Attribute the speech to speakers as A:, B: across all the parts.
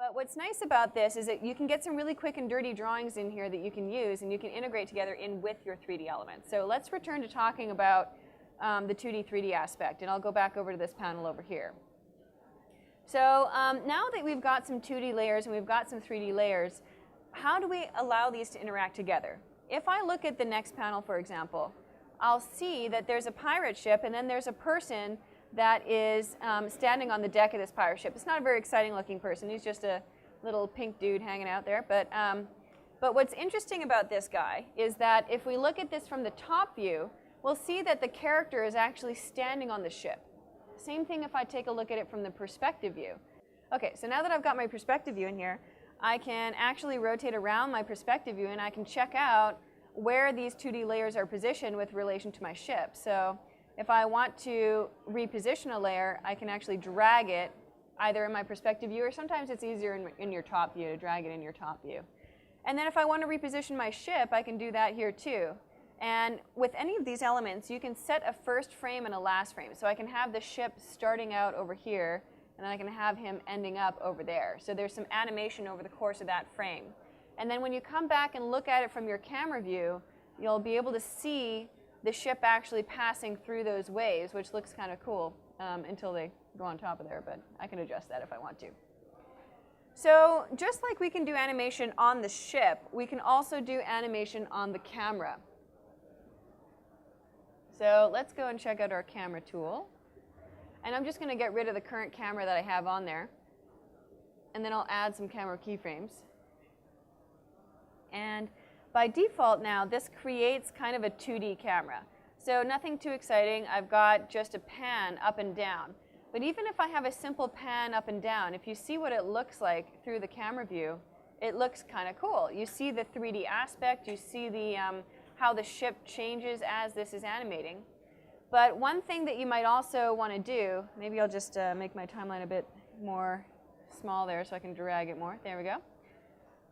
A: But what's nice about this is that you can get some really quick and dirty drawings in here that you can use and you can integrate together in with your 3D elements. So let's return to talking about the 2D, 3D aspect, and I'll go back over to this panel over here. So now that we've got some 2D layers and we've got some 3D layers, how do we allow these to interact together? If I look at the next panel, for example, I'll see that there's a pirate ship and then there's a person that is standing on the deck of this pirate ship. It's not a very exciting looking person. He's just a little pink dude hanging out there. But what's interesting about this guy is that if we look at this from the top view, we'll see that the character is actually standing on the ship. Same thing if I take a look at it from the perspective view. Okay, so now that I've got my perspective view in here, I can actually rotate around my perspective view and I can check out where these 2D layers are positioned with relation to my ship. So if I want to reposition a layer, I can actually drag it either in my perspective view, or sometimes it's easier in your top view to drag it in your top view. And then if I want to reposition my ship, I can do that here too. And with any of these elements, you can set a first frame and a last frame. So I can have the ship starting out over here, and then I can have him ending up over there. So there's some animation over the course of that frame. And then when you come back and look at it from your camera view, you'll be able to see the ship actually passing through those waves, which looks kind of cool until they go on top of there, but I can adjust that if I want to. So just like we can do animation on the ship, we can also do animation on the camera. So let's go and check out our camera tool. And I'm just going to get rid of the current camera that I have on there. And then I'll add some camera keyframes. And by default now, this creates kind of a 2D camera. So nothing too exciting. I've got just a pan up and down. But even if I have a simple pan up and down, if you see what it looks like through the camera view, it looks kind of cool. You see the 3D aspect. You see the how the ship changes as this is animating. But one thing that you might also want to do, maybe I'll just make my timeline a bit more small there so I can drag it more. There we go.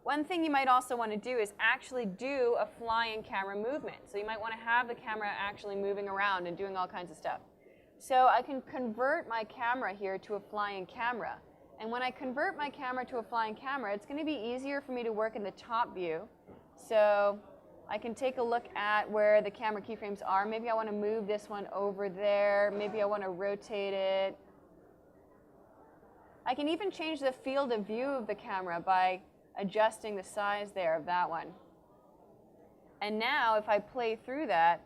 A: One thing you might also want to do is actually do a flying camera movement. So you might want to have the camera actually moving around and doing all kinds of stuff. So I can convert my camera here to a flying camera. And when I convert my camera to a flying camera, it's going to be easier for me to work in the top view. So I can take a look at where the camera keyframes are. Maybe I want to move this one over there. Maybe I want to rotate it. I can even change the field of view of the camera by adjusting the size there of that one. And now if I play through that,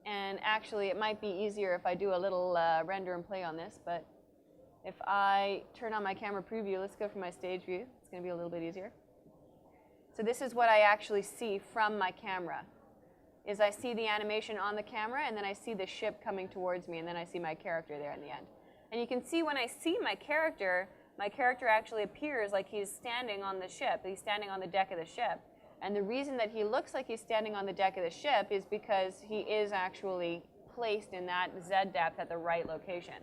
A: and actually it might be easier if I do a little render and play on this, but if I turn on my camera preview, let's go from my stage view. It's going to be a little bit easier. So this is what I actually see from my camera, is I see the animation on the camera, and then I see the ship coming towards me, and then I see my character there in the end. And you can see when I see my character actually appears like he's standing on the ship. He's standing on the deck of the ship. And the reason that he looks like he's standing on the deck of the ship is because he is actually placed in that Z depth at the right location.